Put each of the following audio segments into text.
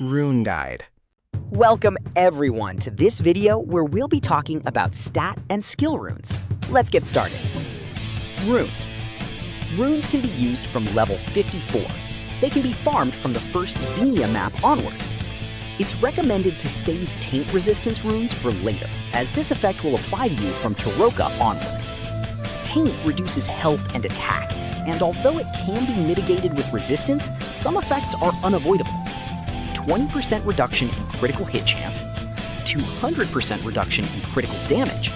Rune Guide. Welcome everyone to this video where we'll be talking about stat and skill runes. Let's get started. Runes. Runes can be used from level 54. They can be farmed from the first Xenia map onward. It's recommended to save taint resistance runes for later, as this effect will apply to you from Taroka onward. Taint reduces health and attack, and although it can be mitigated with resistance, some effects are unavoidable. 20% reduction in critical hit chance, 200% reduction in critical damage,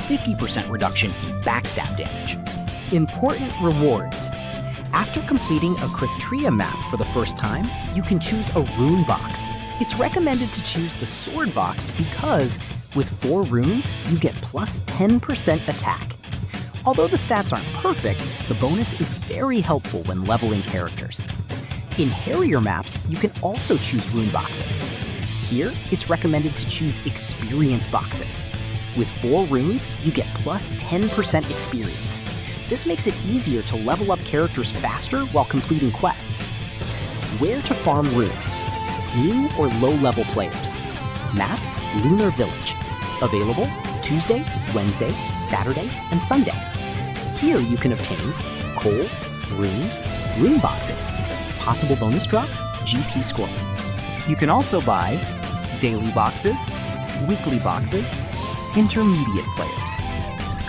50% reduction in backstab damage. Important rewards. After completing a Criteria map for the first time, you can choose a rune box. It's recommended to choose the sword box because with 4 runes, you get plus 10% attack. Although the stats aren't perfect, the bonus is very helpful when leveling characters. In Harrier maps, you can also choose rune boxes. Here, it's recommended to choose experience boxes. With 4 runes, you get plus 10% experience. This makes it easier to level up characters faster while completing quests. Where to farm runes? New or low-level players. Map, Lunar Village. Available Tuesday, Wednesday, Saturday, and Sunday. Here you can obtain coal, runes, rune boxes, possible bonus drop, GP score. You can also buy daily boxes, weekly boxes, intermediate players.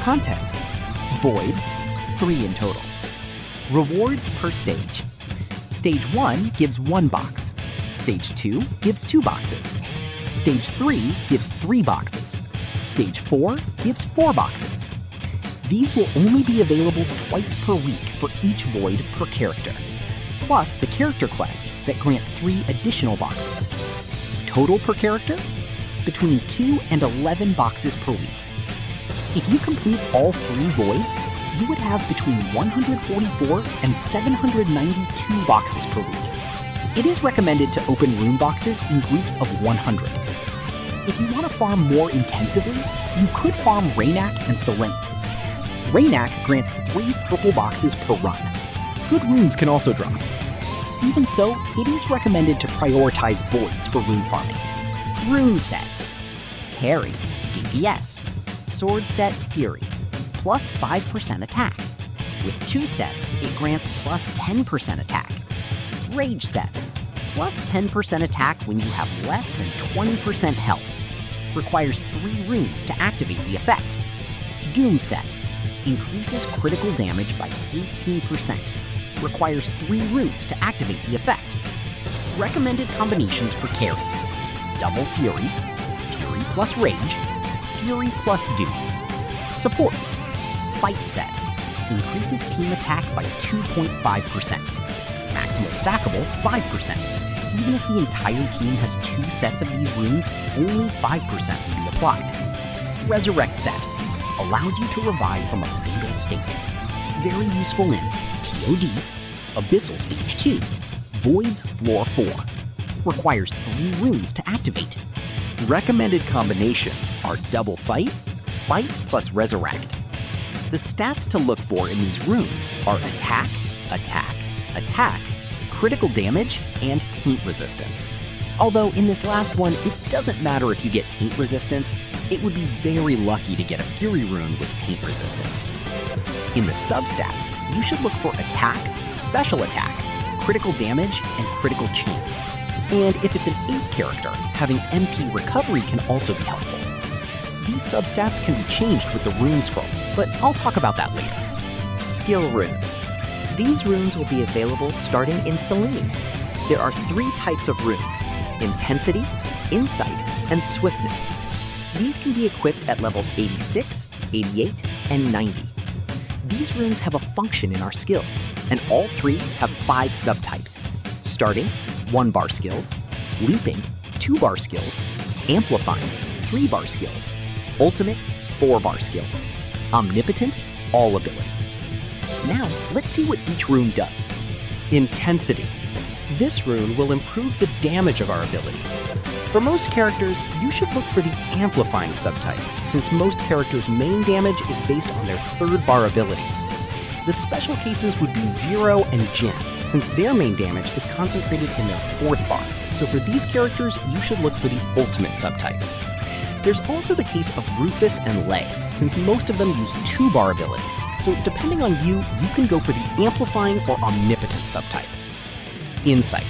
Contents, voids, 3 in total. Rewards per stage. Stage 1 gives 1 box. Stage 2 gives 2 boxes. Stage 3 gives 3 boxes. Stage 4 gives 4 boxes. These will only be available twice per week for each void per character, plus the character quests that grant 3 additional boxes. Total per character? Between 2 and 11 boxes per week. If you complete all 3 voids, you would have between 144 and 792 boxes per week. It is recommended to open rune boxes in groups of 100. If you want to farm more intensively, you could farm Raynak and Selene. Raynak grants 3 purple boxes per run. Good runes can also drop. Even so, it is recommended to prioritize voids for rune farming. Rune sets. Carry, DPS. Sword set, Fury, plus 5% attack. With 2 sets, it grants plus 10% attack. Rage set, plus 10% attack when you have less than 20% health. Requires 3 runes to activate the effect. Doom set, increases critical damage by 18%. Requires 3 runes to activate the effect. Recommended combinations for carries: Double Fury, Fury plus Rage, Fury plus Doom. Supports: Fight set, increases team attack by 2.5%. Maximal stackable, 5%. Even if the entire team has 2 sets of these runes, only 5% will be applied. Resurrect set, allows you to revive from a fatal state. Very useful in TOD, Abyssal Stage 2, Voids Floor 4. Requires 3 runes to activate. Recommended combinations are Double Fight, Fight plus Resurrect. The stats to look for in these runes are Attack, Attack, Attack, Critical Damage, and Taint Resistance. Although in this last one, it doesn't matter if you get Taint Resistance, it would be very lucky to get a Fury rune with Taint Resistance. In the substats, you should look for Attack, Special Attack, Critical Damage, and Critical Chance. And if it's an 8 character, having MP Recovery can also be helpful. These substats can be changed with the rune scroll, but I'll talk about that later. Skill runes. These runes will be available starting in Selene. There are 3 types of runes: Intensity, Insight, and Swiftness. These can be equipped at levels 86, 88, and 90. These runes have a function in our skills, and all 3 have 5 subtypes. Starting, 1-bar skills; Leaping, 2-bar skills; Amplifying, 3-bar skills; Ultimate, 4-bar skills; Omnipotent, all abilities. Now, let's see what each rune does. Intensity. This rune will improve the damage of our abilities. For most characters, you should look for the Amplifying subtype, since most characters' main damage is based on their 3rd bar abilities. The special cases would be Zero and Jin, since their main damage is concentrated in their 4th bar. So for these characters, you should look for the ultimate subtype. There's also the case of Rufus and Lei, since most of them use 2-bar abilities. So depending on you, you can go for the amplifying or omnipotent subtype. Insight.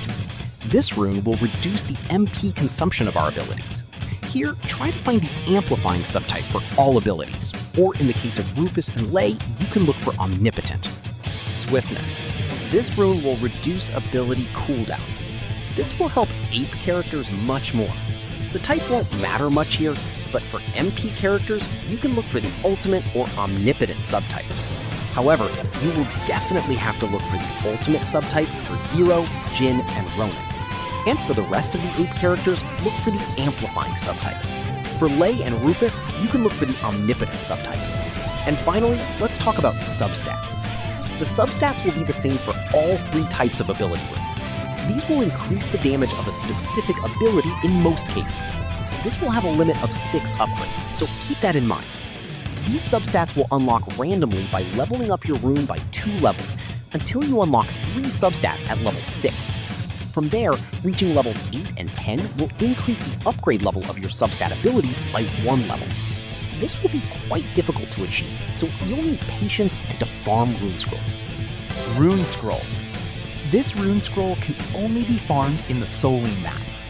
This rune will reduce the MP consumption of our abilities. Here, try to find the amplifying subtype for all abilities, or in the case of Rufus and Lei, you can look for omnipotent. Swiftness. This rune will reduce ability cooldowns. This will help ape characters much more. The type won't matter much here, but for MP characters, you can look for the ultimate or omnipotent subtype. However, you will definitely have to look for the ultimate subtype for Zero, Jin, and Ronan. And for the rest of the ape characters, look for the amplifying subtype. For Lei and Rufus, you can look for the omnipotent subtype. And finally, let's talk about substats. The substats will be the same for all 3 types of ability runes. These will increase the damage of a specific ability in most cases. This will have a limit of 6 upgrades, so keep that in mind. These substats will unlock randomly by leveling up your rune by 2 levels, until you unlock 3 substats at level 6. From there, reaching levels 8 and 10 will increase the upgrade level of your substat abilities by 1 level. This will be quite difficult to achieve, so you'll need patience and to farm rune scrolls. Rune Scroll. This rune scroll can only be farmed in the Soling maps.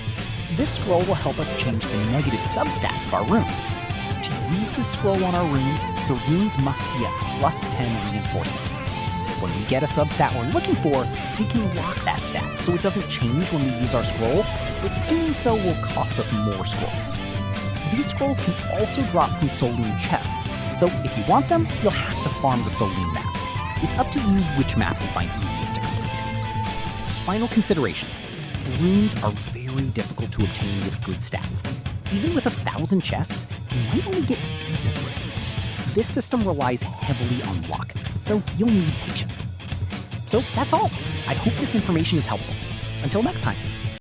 This scroll will help us change the negative substats of our runes. To use this scroll on our runes, the runes must be at +10 reinforcement. When we get a substat we're looking for, we can lock that stat so it doesn't change when we use our scroll, but doing so will cost us more scrolls. These scrolls can also drop from Soling chests, so if you want them, you'll have to farm the Soling maps. It's up to you which map you find easiest to complete. Final considerations. Runes are very difficult to obtain with good stats. Even with 1,000 chests, you might only get decent runes. This system relies heavily on luck, so you'll need patience. So that's all. I hope this information is helpful. Until next time.